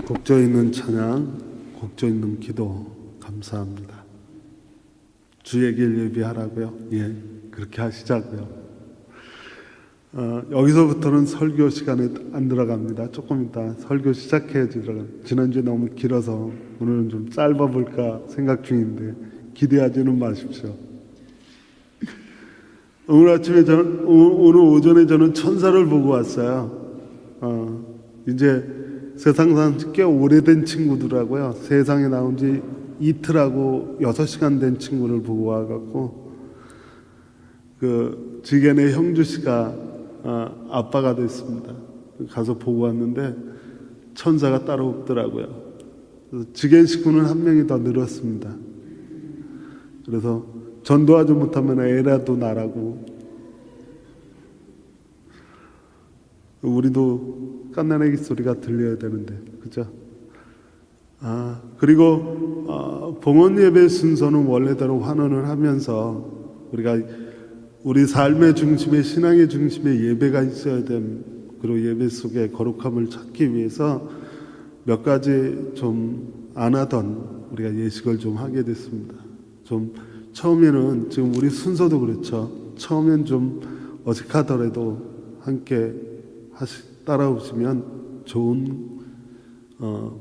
곡조 있는 찬양, 곡조 있는 기도 감사합니다. 주의 길 예비하라고요? 예, 그렇게 하시자고요. 여기서부터는 설교 시간에 안 들어갑니다. 조금 이따 설교 시작해야지 들어갑니다. 지난주에 너무 길어서 오늘은 좀 짧아볼까 생각 중인데 기대하지는 마십시오. 오늘 오전에 저는 천사를 보고 왔어요. 이제 세상상 꽤 오래된 친구더라고요. 세상에 나온 지 이틀하고 6시간 된 친구를 보고 와갖고 그 지겐의 형주 씨가 아빠가 됐습니다. 가서 보고 왔는데 천사가 따로 없더라고요. 지겐 식구는 한 명이 더 늘었습니다. 그래서 전도하지 못하면 애라도 나라고. 우리도 깐나내기 소리가 들려야 되는데, 그죠? 그리고 봉헌 예배 순서는 원래대로 환원을 하면서 우리가 우리 삶의 중심에, 신앙의 중심에 예배가 있어야 됨, 그리고 예배 속에 거룩함을 찾기 위해서 몇 가지 좀 안 하던 우리가 예식을 좀 하게 됐습니다. 좀 처음에는 지금 우리 순서도 그렇죠. 처음엔 좀 어색하더라도 함께 따라오시면 좋은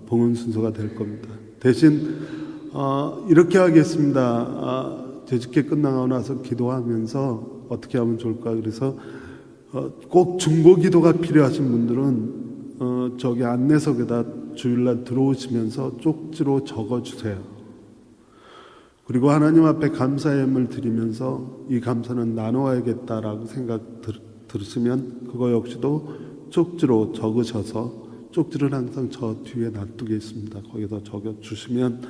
봉헌 순서가 될 겁니다. 대신 이렇게 하겠습니다. 재직회 끝나고 나서 기도하면서 어떻게 하면 좋을까? 그래서 꼭 중보 기도가 필요하신 분들은 저기 안내석에다 주일날 들어오시면서 쪽지로 적어주세요. 그리고 하나님 앞에 감사의 예물을 드리면서 이 감사는 나누어야겠다라고 생각 들으시면 그거 역시도 쪽지로 적으셔서 쪽지를 항상 저 뒤에 놔두겠습니다. 거기다 적어주시면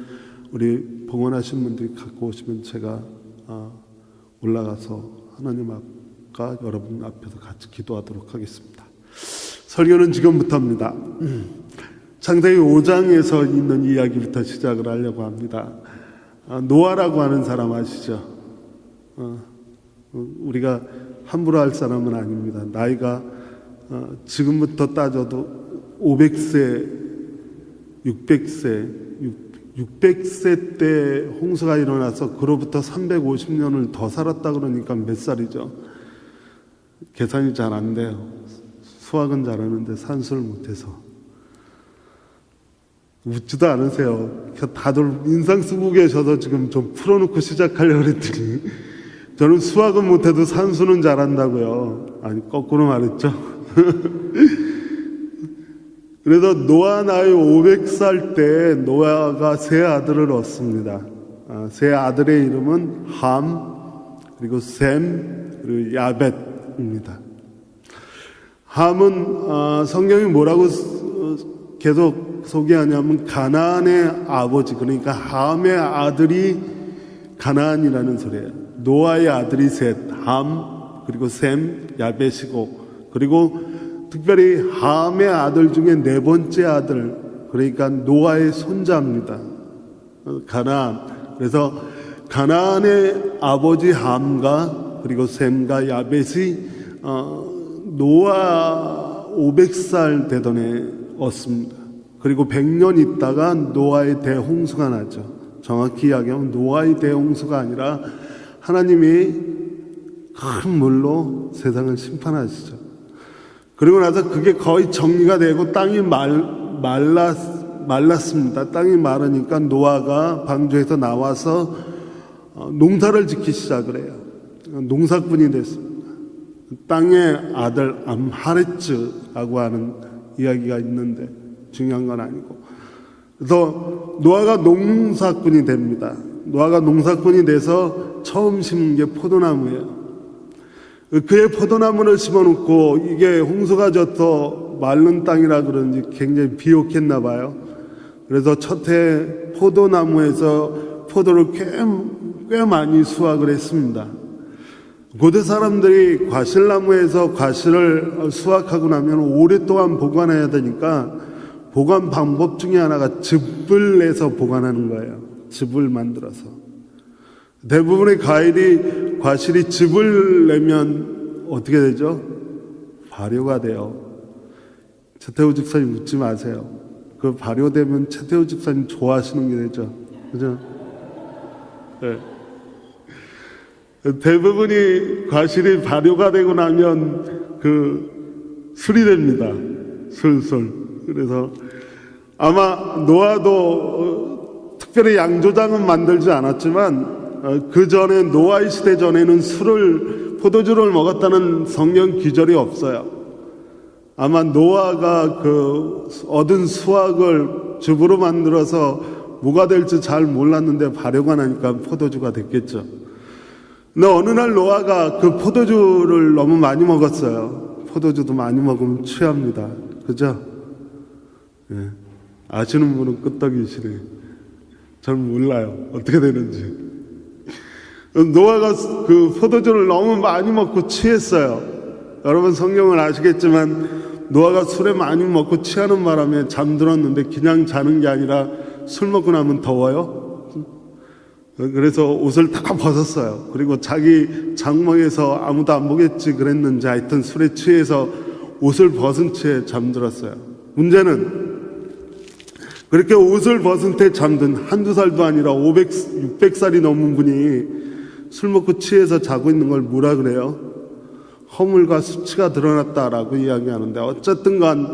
우리 봉헌하신 분들이 갖고 오시면 제가 올라가서 하나님 앞과 여러분 앞에서 같이 기도하도록 하겠습니다. 설교는 지금부터입니다. 창세기 5장에서 있는 이야기부터 시작을 하려고 합니다. 노아라고 하는 사람 아시죠? 우리가 함부로 할 사람은 아닙니다. 나이가 지금부터 따져도 500세, 600세 때 홍수가 일어나서 그로부터 350년을 더 살았다 그러니까 몇 살이죠? 계산이 잘 안 돼요. 수학은 잘하는데 산수를 못해서. 웃지도 않으세요. 다들 인상 쓰고 계셔서 지금 좀 풀어놓고 시작하려고 그랬더니 저는 수학은 못해도 산수는 잘한다고요. 아니, 거꾸로 말했죠. 그래서 노아 나이 500살 때 노아가 세 아들을 얻습니다. 세 아들의 이름은 함, 그리고 셈, 그리고 야벳입니다. 함은 성경이 뭐라고 계속 소개하냐면 가나안의 아버지, 그러니까 함의 아들이 가나안이라는 소리예요. 노아의 아들이 셋, 함, 그리고 셈, 야벳이고, 그리고 특별히 함의 아들 중에 네 번째 아들, 그러니까 노아의 손자입니다. 가나안. 그래서 가나안의 아버지 함과 그리고 셈과 야벳이 노아 500살 되던 해 얻습니다. 그리고 100년 있다가 노아의 대홍수가 나죠. 정확히 이야기하면 노아의 대홍수가 아니라 하나님이 큰 물로 세상을 심판하시죠. 그리고 나서 그게 거의 정리가 되고 땅이 말랐습니다. 땅이 마르니까 노아가 방주에서 나와서 농사를 짓기 시작을 해요. 농사꾼이 됐습니다. 땅의 아들 암하레츠라고 하는 이야기가 있는데 중요한 건 아니고, 그래서 노아가 농사꾼이 됩니다. 노아가 농사꾼이 돼서 처음 심은 게 포도나무예요. 그의 포도나무를 심어놓고 이게 홍수가 져서 마른 땅이라 그런지 굉장히 비옥했나 봐요. 그래서 첫 해 포도나무에서 포도를 꽤 많이 수확을 했습니다. 고대 사람들이 과실나무에서 과실을 수확하고 나면 오랫동안 보관해야 되니까 보관 방법 중에 하나가 즙을 내서 보관하는 거예요. 즙을 만들어서. 대부분의 과실이 즙을 내면 어떻게 되죠? 발효가 돼요. 최태우 집사님 웃지 마세요. 그 발효되면 최태우 집사님 좋아하시는 게 되죠. 그죠? 네. 대부분이 과실이 발효가 되고 나면 술이 됩니다. 술술. 그래서 아마 노아도 특별히 양조장은 만들지 않았지만 그 전에 노아의 시대 전에는 포도주를 먹었다는 성경 기절이 없어요. 아마 노아가 얻은 수확을 즙으로 만들어서 뭐가 될지 잘 몰랐는데 발효가 나니까 포도주가 됐겠죠. 근데 어느 날 노아가 그 포도주를 너무 많이 먹었어요. 포도주도 많이 먹으면 취합니다. 그죠? 예. 아시는 분은 끄떡이시네. 전 몰라요. 어떻게 되는지. 노아가 그 포도주를 너무 많이 먹고 취했어요. 여러분 성경을 아시겠지만 노아가 술에 많이 먹고 취하는 바람에 잠들었는데 그냥 자는 게 아니라 술 먹고 나면 더워요. 그래서 옷을 다 벗었어요. 그리고 자기 장막에서 아무도 안 보겠지 그랬는지 하여튼 술에 취해서 옷을 벗은 채 잠들었어요. 문제는 그렇게 옷을 벗은 채 잠든 한두 살도 아니라 600살이 넘은 분이 술 먹고 취해서 자고 있는 걸 뭐라 그래요? 허물과 수치가 드러났다라고 이야기하는데, 어쨌든 간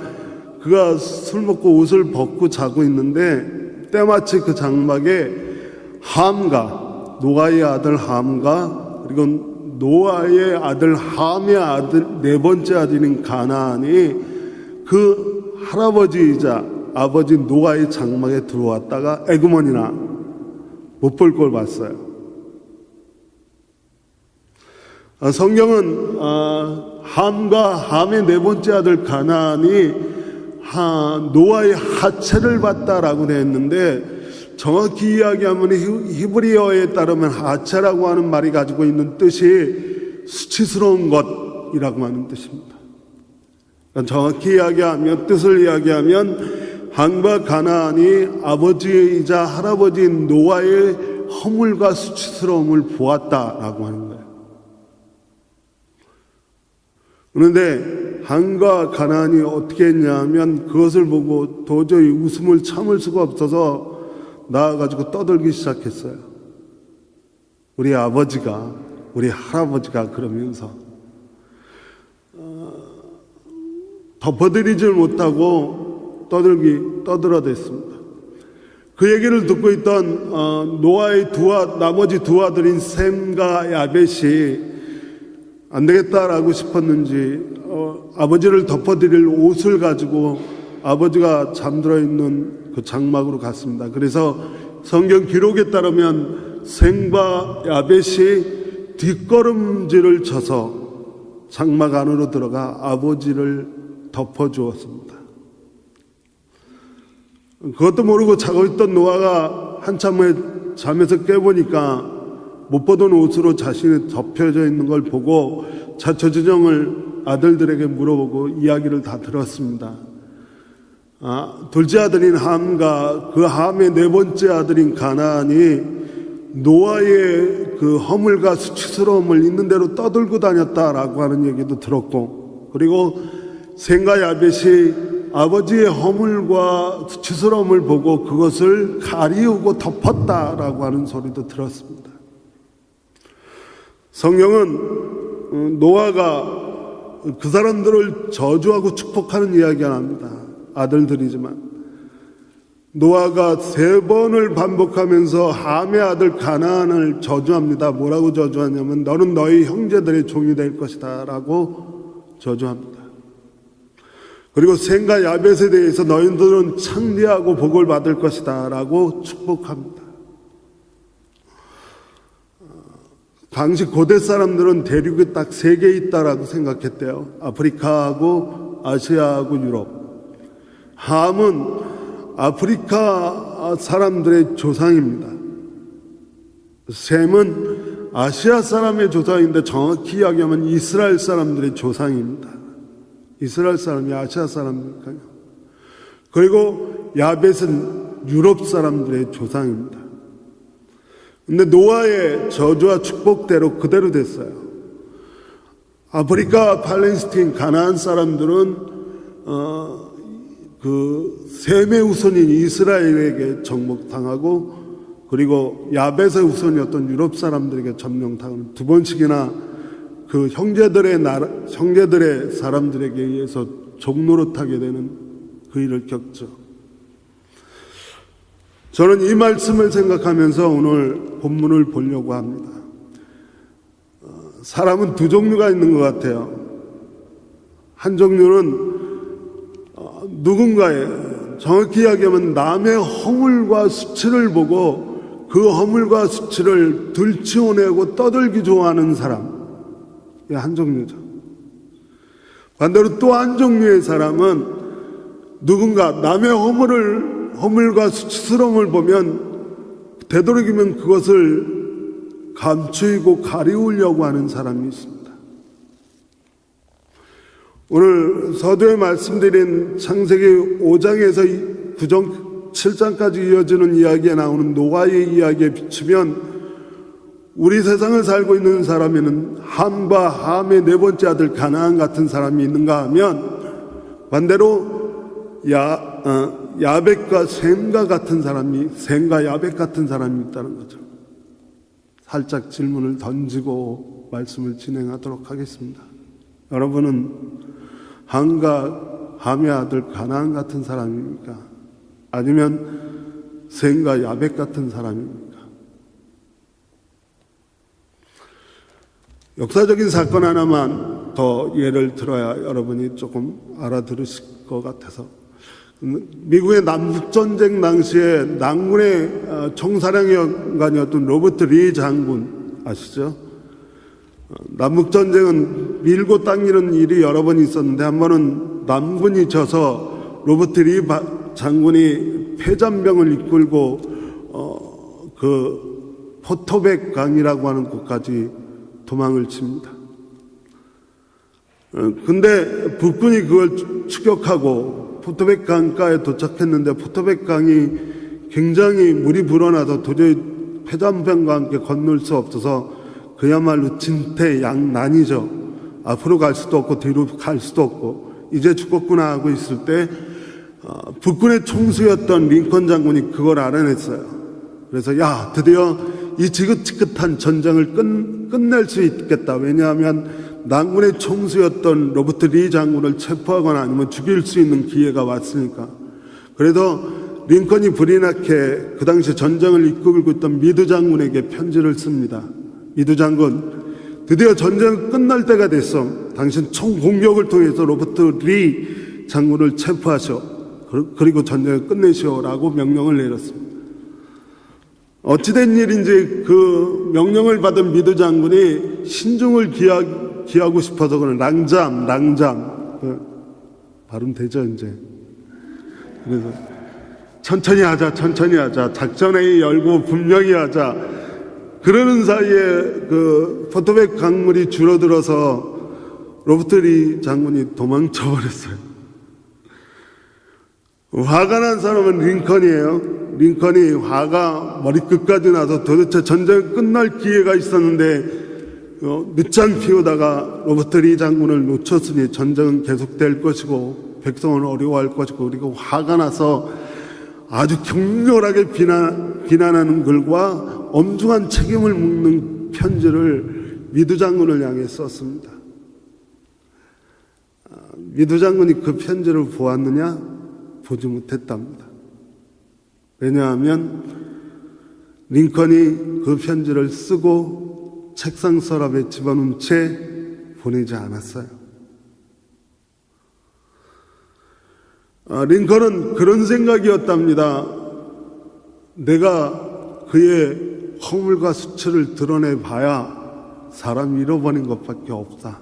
그가 술 먹고 옷을 벗고 자고 있는데 때마치 그 장막에 함과 노아의 아들 함과 그리고 노아의 아들 함의 아들 네 번째 아들인 가나안이 그 할아버지이자 아버지 노아의 장막에 들어왔다가 에그머니나 못 볼 걸 봤어요. 성경은 함과 함의 네 번째 아들 가나안이 노아의 하체를 봤다라고 되어 있는데, 정확히 이야기하면 히브리어에 따르면 하체라고 하는 말이 가지고 있는 뜻이 수치스러운 것이라고 하는 뜻입니다. 정확히 이야기하면, 뜻을 이야기하면 함과 가나안이 아버지이자 할아버지인 노아의 허물과 수치스러움을 보았다라고 하는 거예요. 그런데 함과 가나안이 어떻게 했냐면 그것을 보고 도저히 웃음을 참을 수가 없어서 나와가지고 떠들기 시작했어요. 우리 아버지가, 우리 할아버지가 그러면서 덮어드리질 못하고 떠들어댔습니다. 그 얘기를 듣고 있던 노아의 나머지 두 아들인 셈과 야벳이 안 되겠다라고 싶었는지 아버지를 덮어드릴 옷을 가지고 아버지가 잠들어 있는 그 장막으로 갔습니다. 그래서 성경 기록에 따르면 셈과 야벳이 뒷걸음질을 쳐서 장막 안으로 들어가 아버지를 덮어주었습니다. 그것도 모르고 자고 있던 노아가 한참 후에 잠에서 깨보니까 못 보던 옷으로 자신이 덮여져 있는 걸 보고 자초지종을 아들들에게 물어보고 이야기를 다 들었습니다. 둘째 아들인 함과 그 함의 네 번째 아들인 가나안이 노아의 그 허물과 수치스러움을 있는 대로 떠들고 다녔다라고 하는 얘기도 들었고, 그리고 셈과 야벳이 아버지의 허물과 수치스러움을 보고 그것을 가리우고 덮었다라고 하는 소리도 들었습니다. 성경은 노아가 그 사람들을 저주하고 축복하는 이야기가 납니다. 아들들이지만 노아가 3번을 반복하면서 함의 아들 가나안을 저주합니다. 뭐라고 저주하냐면 너는 너희 형제들의 종이 될 것이다 라고 저주합니다. 그리고 셈과 야벳에 대해서 너희들은 창대하고 복을 받을 것이다 라고 축복합니다. 당시 고대 사람들은 대륙이 딱 3개 있다라고 생각했대요. 아프리카하고 아시아하고 유럽. 함은 아프리카 사람들의 조상입니다. 셈은 아시아 사람의 조상인데 정확히 이야기하면 이스라엘 사람들의 조상입니다. 이스라엘 사람이 아시아 사람이니까요. 그리고 야벳은 유럽 사람들의 조상입니다. 근데 노아의 저주와 축복대로 그대로 됐어요. 아프리카, 팔레스타인, 가나안 사람들은 그 셈의 후손인 이스라엘에게 정복당하고 그리고 야벳의 후손이었던 유럽 사람들에게 점령당하는 두 번씩이나 그 형제들의 사람들에게 의해서 종노릇하게 되는 그 일을 겪죠. 저는 이 말씀을 생각하면서 오늘 본문을 보려고 합니다. 사람은 두 종류가 있는 것 같아요. 한 종류는 누군가의, 정확히 이야기하면 남의 허물과 수치를 보고 그 허물과 수치를 들추어내고 떠들기 좋아하는 사람, 이게 한 종류죠. 반대로 또 한 종류의 사람은 누군가 남의 허물과 수치스러움을 보면 되도록이면 그것을 감추이고 가리우려고 하는 사람이 있습니다. 오늘 서두에 말씀드린 창세기 5장에서 9장, 7장까지 이어지는 이야기에 나오는 노아의 이야기에 비추면 우리 세상을 살고 있는 사람에는 함과 함의 네 번째 아들 가나안 같은 사람이 있는가 하면 반대로 야벳과 셈과 같은 사람이, 셈과 야벳 같은 사람이 있다는 거죠. 살짝 질문을 던지고 말씀을 진행하도록 하겠습니다. 여러분은 함과 함의 아들 가나안 같은 사람입니까? 아니면 셈과 야벳 같은 사람입니까? 역사적인 사건 하나만 더 예를 들어야 여러분이 조금 알아들으실 것 같아서, 미국의 남북전쟁 당시에 남군의 총사령관이었던 로버트 리 장군 아시죠? 남북전쟁은 밀고 당기는 일이 여러 번 있었는데 한 번은 남군이 져서 로버트 리 장군이 패잔병을 이끌고 그 포토백 강이라고 하는 곳까지 도망을 칩니다. 근데 북군이 그걸 추격하고 포토백 강가에 도착했는데 포토백 강이 굉장히 물이 불어나서 도저히 패잔병과 함께 건널 수 없어서 그야말로 진퇴양난이죠. 앞으로 갈 수도 없고 뒤로 갈 수도 없고 이제 죽겠구나 하고 있을 때 북군의 총수였던 링컨 장군이 그걸 알아냈어요. 그래서 드디어 이 지긋지긋한 전쟁을 끝낼 수 있겠다. 왜냐하면 남군의 총수였던 로버트 리 장군을 체포하거나 아니면 죽일 수 있는 기회가 왔으니까. 그래서 링컨이 불이 나게 그 당시 전쟁을 이끌고 있던 미드 장군에게 편지를 씁니다. 미드 장군, 드디어 전쟁 끝날 때가 됐어. 당신 총 공격을 통해서 로버트 리 장군을 체포하셔. 그리고 전쟁을 끝내시오라고 명령을 내렸습니다. 어찌된 일인지 그 명령을 받은 미드 장군이 신중을 기하고 싶어서 그런 랑잠 발음 되죠 이제. 그래서 천천히 하자 작전회의 열고 분명히 하자. 그러는 사이에 그 포토백 강물이 줄어들어서 로버트 리 장군이 도망쳐 버렸어요. 화가 난 사람은 링컨이에요. 링컨이 화가 머리끝까지 나서 도대체 전쟁 끝날 기회가 있었는데 늦잠 피우다가 로버트 리 장군을 놓쳤으니 전쟁은 계속될 것이고 백성은 어려워할 것이고, 그리고 화가 나서 아주 격렬하게 비난하는 글과 엄중한 책임을 묻는 편지를 미드 장군을 향해 썼습니다. 미드 장군이 그 편지를 보았느냐? 보지 못했답니다. 왜냐하면 링컨이 그 편지를 쓰고 책상 서랍에 집어넣은 채 보내지 않았어요. 링컨은 그런 생각이었답니다. 내가 그의 허물과 수치를 드러내봐야 사람 잃어버린 것밖에 없다.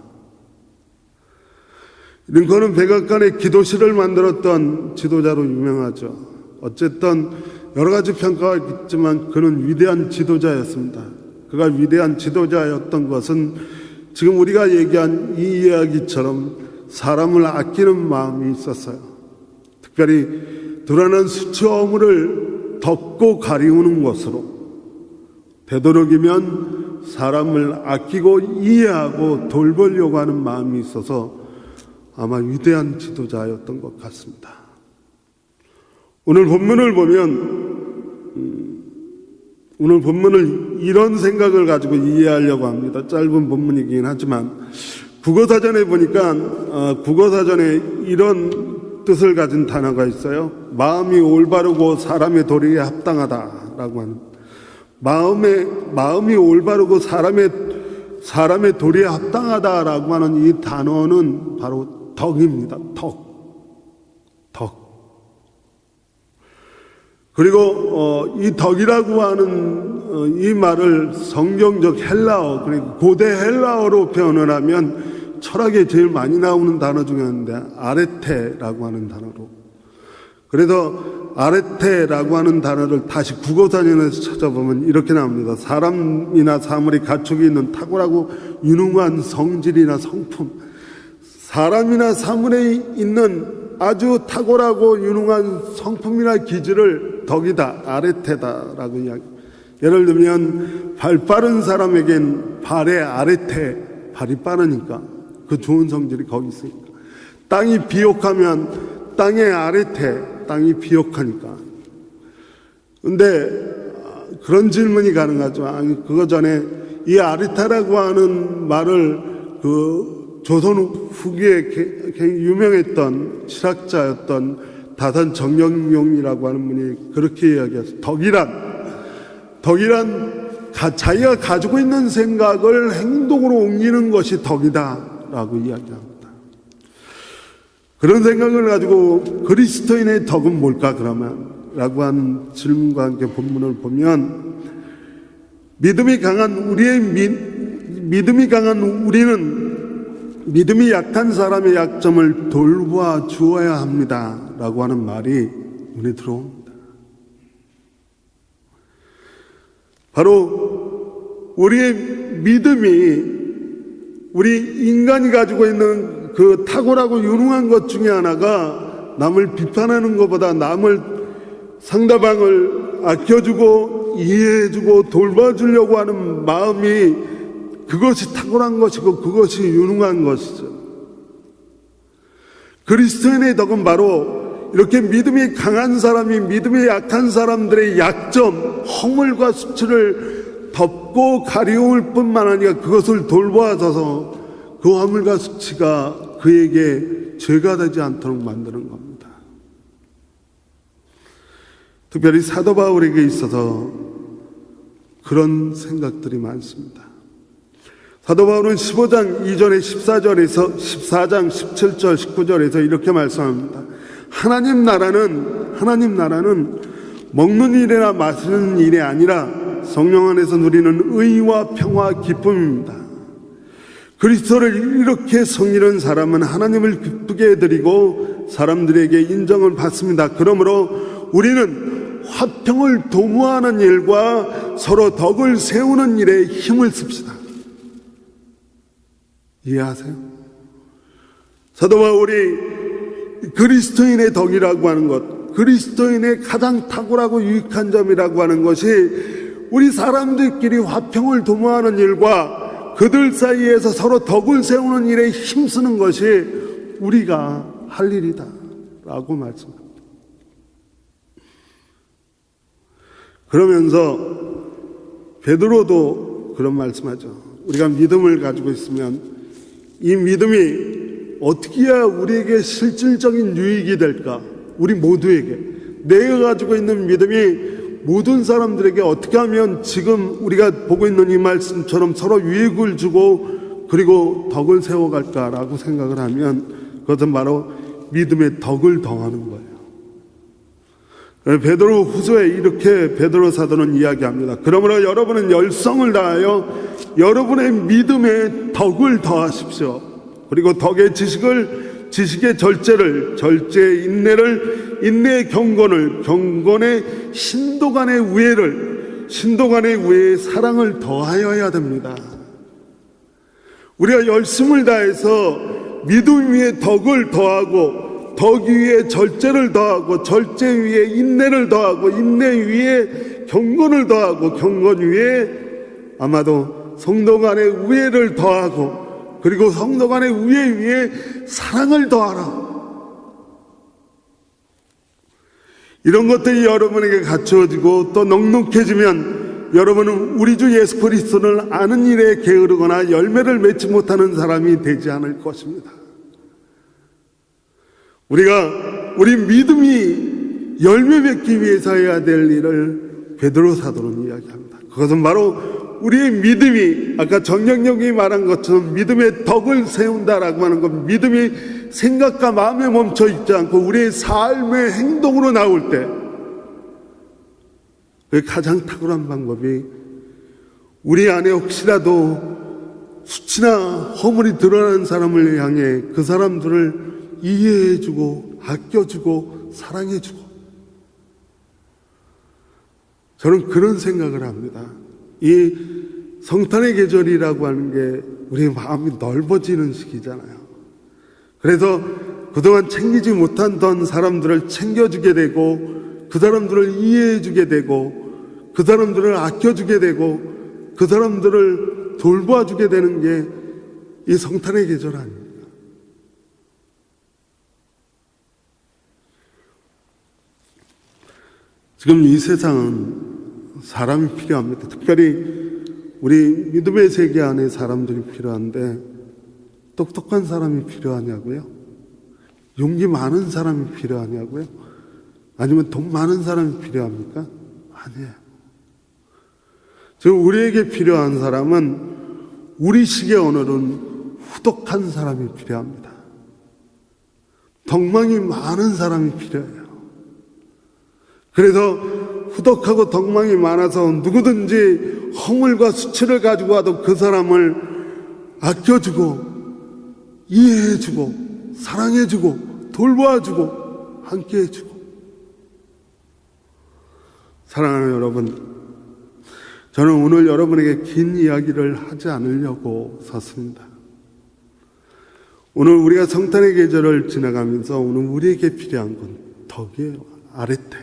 링컨은 백악관에 기도실을 만들었던 지도자로 유명하죠. 어쨌든 여러 가지 평가가 있지만 그는 위대한 지도자였습니다. 그가 위대한 지도자였던 것은 지금 우리가 얘기한 이 이야기처럼 사람을 아끼는 마음이 있었어요. 특별히 드러난 수치와 허물을 덮고 가리우는 것으로 되도록이면 사람을 아끼고 이해하고 돌보려고 하는 마음이 있어서 아마 위대한 지도자였던 것 같습니다. 오늘 본문을 보면 오늘 본문을 이런 생각을 가지고 이해하려고 합니다. 짧은 본문이긴 하지만 국어사전에 보니까 국어사전에 이런 뜻을 가진 단어가 있어요. 마음이 올바르고 사람의 도리에 합당하다라고 하는, 마음이 올바르고 사람의 도리에 합당하다라고 하는 이 단어는 바로 덕입니다. 덕. 그리고 이 덕이라고 하는 이 말을 성경적 헬라어, 그러니까 고대 헬라어로 표현을 하면 철학에 제일 많이 나오는 단어 중에 하나인데 아레테라고 하는 단어로. 그래서 아레테라고 하는 단어를 다시 국어사전에서 찾아보면 이렇게 나옵니다. 사람이나 사물이 가축이 있는 탁월하고 유능한 성질이나 성품, 사람이나 사물에 있는 아주 탁월하고 유능한 성품이나 기질을 덕이다, 아레테다라고 이야기합니다. 예를 들면 발 빠른 사람에겐 발의 아레테, 발이 빠르니까 그 좋은 성질이 거기 있으니까. 땅이 비옥하면 땅의 아레테, 땅이 비옥하니까. 근데 그런 질문이 가능하죠. 아니, 그거 전에 이 아레테라고 하는 말을 조선 후기에 유명했던 철학자였던 다산 정영용이라고 하는 분이 그렇게 이야기했어요. 덕이란 자기가 가지고 있는 생각을 행동으로 옮기는 것이 덕이다라고 이야기합니다. 그런 생각을 가지고 그리스도인의 덕은 뭘까 그러면? 라고 하는 질문과 함께 본문을 보면 믿음이 강한 우리는 믿음이 약한 사람의 약점을 돌봐 주어야 합니다. 라고 하는 말이 눈에 들어옵니다. 바로 우리의 믿음이 우리 인간이 가지고 있는 그 탁월하고 유능한 것 중에 하나가 남을 비판하는 것보다 상대방을 아껴주고 이해해주고 돌봐주려고 하는 마음이 그것이 탁월한 것이고 그것이 유능한 것이죠. 그리스도인의 덕은 바로 이렇게 믿음이 강한 사람이 믿음이 약한 사람들의 약점, 허물과 수치를 덮고 가리울 뿐만 아니라 그것을 돌보아줘서 그 허물과 수치가 그에게 죄가 되지 않도록 만드는 겁니다. 특별히 사도 바울에게 있어서 그런 생각들이 많습니다. 사도 바울은 15장 이전에 14장 17절 19절에서 이렇게 말씀합니다. 하나님 나라는 먹는 일이나 마시는 일이 아니라 성령 안에서 누리는 의와 평화 기쁨입니다. 그리스도를 이렇게 섬기는 사람은 하나님을 기쁘게 해드리고 사람들에게 인정을 받습니다. 그러므로 우리는 화평을 도모하는 일과 서로 덕을 세우는 일에 힘을 씁시다. 이해하세요? 사도 바울이 그리스도인의 덕이라고 하는 것, 그리스도인의 가장 탁월하고 유익한 점이라고 하는 것이 우리 사람들끼리 화평을 도모하는 일과 그들 사이에서 서로 덕을 세우는 일에 힘쓰는 것이 우리가 할 일이다 라고 말씀합니다. 그러면서 베드로도 그런 말씀하죠. 우리가 믿음을 가지고 있으면 이 믿음이 어떻게 해야 우리에게 실질적인 유익이 될까? 우리 모두에게. 내가 가지고 있는 믿음이 모든 사람들에게 어떻게 하면 지금 우리가 보고 있는 이 말씀처럼 서로 유익을 주고 그리고 덕을 세워갈까라고 생각을 하면 그것은 바로 믿음의 덕을 더하는 거예요. 베드로 후서에 이렇게 베드로 사도는 이야기합니다. 그러므로 여러분은 열성을 다하여 여러분의 믿음의 덕을 더하십시오. 그리고 덕의 지식의 절제를, 절제의 인내를, 인내의 경건을, 경건의 신도 간의 우애를, 신도 간의 우애의 사랑을 더하여야 됩니다. 우리가 열심을 다해서 믿음 위에 덕을 더하고 덕 위에 절제를 더하고 절제 위에 인내를 더하고 인내 위에 경건을 더하고 경건 위에 아마도 성도 간의 우애를 더하고 그리고 성도 간의 우애 위에 사랑을 더하라. 이런 것들이 여러분에게 갖추어지고 또 넉넉해지면 여러분은 우리 주 예수 그리스도를 아는 일에 게으르거나 열매를 맺지 못하는 사람이 되지 않을 것입니다. 우리 믿음이 열매 맺기 위해서 해야 될 일을 베드로 사도는 이야기합니다. 그것은 바로 우리의 믿음이 아까 정영영이 말한 것처럼 믿음의 덕을 세운다라고 하는 것, 믿음이 생각과 마음에 멈춰 있지 않고 우리의 삶의 행동으로 나올 때 그 가장 탁월한 방법이 우리 안에 혹시라도 수치나 허물이 드러나는 사람을 향해 그 사람들을 이해해주고 아껴주고 사랑해주고, 저는 그런 생각을 합니다. 이 성탄의 계절이라고 하는 게 우리의 마음이 넓어지는 시기잖아요. 그래서 그동안 챙기지 못했던 사람들을 챙겨주게 되고, 그 사람들을 이해해주게 되고, 그 사람들을 아껴주게 되고, 그 사람들을 돌봐주게 되는 게 이 성탄의 계절 아닙니까? 지금 이 세상은 사람이 필요합니다. 특별히 우리 믿음의 세계 안에 사람들이 필요한데, 똑똑한 사람이 필요하냐고요? 용기 많은 사람이 필요하냐고요? 아니면 돈 많은 사람이 필요합니까? 아니에요. 지금 우리에게 필요한 사람은, 우리 식의 언어로는 후덕한 사람이 필요합니다. 덕망이 많은 사람이 필요해요. 그래서 후덕하고 덕망이 많아서 누구든지 허물과 수치를 가지고 와도 그 사람을 아껴주고 이해해주고 사랑해주고 돌봐주고 함께해주고. 사랑하는 여러분, 저는 오늘 여러분에게 긴 이야기를 하지 않으려고 섰습니다. 오늘 우리가 성탄의 계절을 지나가면서 오늘 우리에게 필요한 건 덕이에요. 아레테,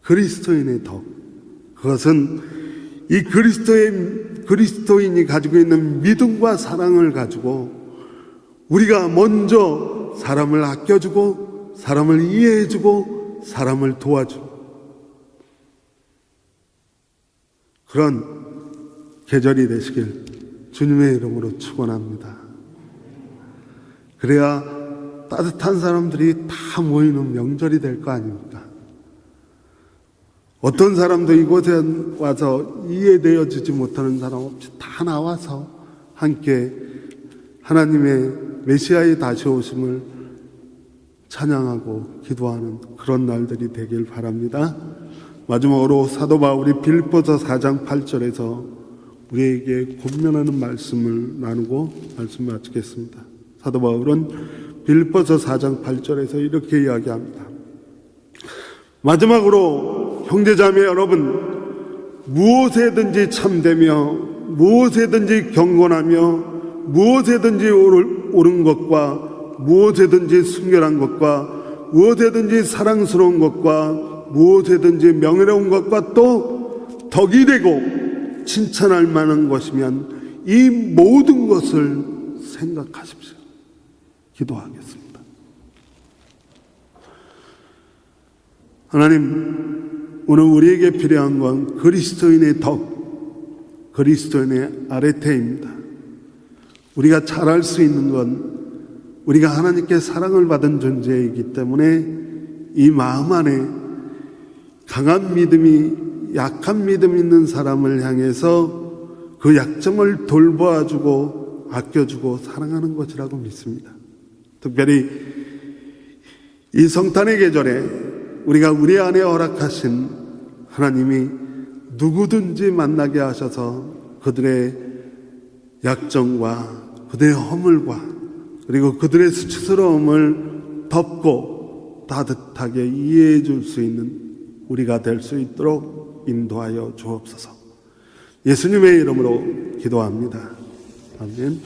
그리스도인의 덕. 그것은 이 그리스도인이 가지고 있는 믿음과 사랑을 가지고 우리가 먼저 사람을 아껴주고 사람을 이해해주고 사람을 도와주고, 그런 계절이 되시길 주님의 이름으로 축원합니다. 그래야 따뜻한 사람들이 다 모이는 명절이 될 거 아닙니까? 어떤 사람도 이곳에 와서 이해되어 주지 못하는 사람 없이 다 나와서 함께 하나님의 메시아의 다시 오심을 찬양하고 기도하는 그런 날들이 되길 바랍니다. 마지막으로 사도 바울이 빌립보서 4장 8절에서 우리에게 권면하는 말씀을 나누고 말씀 마치겠습니다. 사도 바울은 빌립보서 4장 8절에서 이렇게 이야기합니다. 마지막으로 형제자매 여러분, 무엇에든지 참되며 무엇에든지 경건하며 무엇에든지 옳은 것과 무엇에든지 순결한 것과 무엇에든지 사랑스러운 것과 무엇에든지 명예로운 것과 또 덕이 되고 칭찬할 만한 것이면 이 모든 것을 생각하십시오. 기도하겠습니다. 하나님, 오늘 우리에게 필요한 건 그리스도인의 덕, 그리스도인의 아레테입니다. 우리가 잘할 수 있는 건 우리가 하나님께 사랑을 받은 존재이기 때문에 이 마음 안에 강한 믿음이 약한 믿음 있는 사람을 향해서 그 약점을 돌봐주고 아껴주고 사랑하는 것이라고 믿습니다. 특별히 이 성탄의 계절에 우리가 우리 안에 허락하신 하나님이 누구든지 만나게 하셔서 그들의 약점과 그들의 허물과 그리고 그들의 수치스러움을 덮고 따뜻하게 이해해 줄 수 있는 우리가 될 수 있도록 인도하여 주옵소서. 예수님의 이름으로 기도합니다. 아멘.